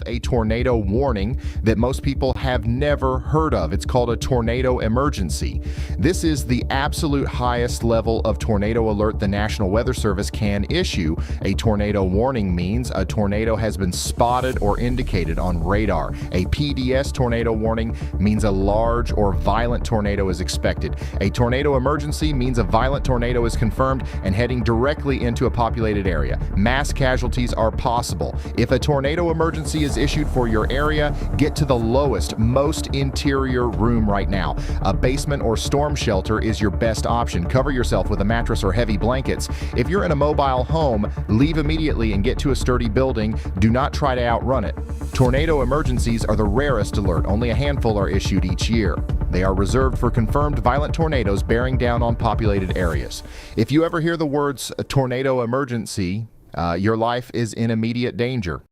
a tornado warning that most people have never heard of. It's called a tornado emergency. This is the absolute highest level of tornado alert the National Weather Service can issue. A tornado warning means a tornado has been spotted or indicated on radar. A PDS tornado warning means a large or violent tornado is expected. A tornado emergency means a violent tornado is confirmed and heading directly into a populated area. Mass casualties are possible. If a tornado emergency is issued for your area, get to the lowest, most interior room right now. A basement or storm shelter is your best option. Cover yourself with a mattress or heavy blankets. If you're in a mobile home, leave immediately and get to a sturdy building. Do not try to outrun it. Tornado emergencies are the rarest alert. Only a handful are issued each year. They are reserved for confirmed violent tornadoes bearing down on populated areas. If you ever hear the words tornado emergency, your life is in immediate danger.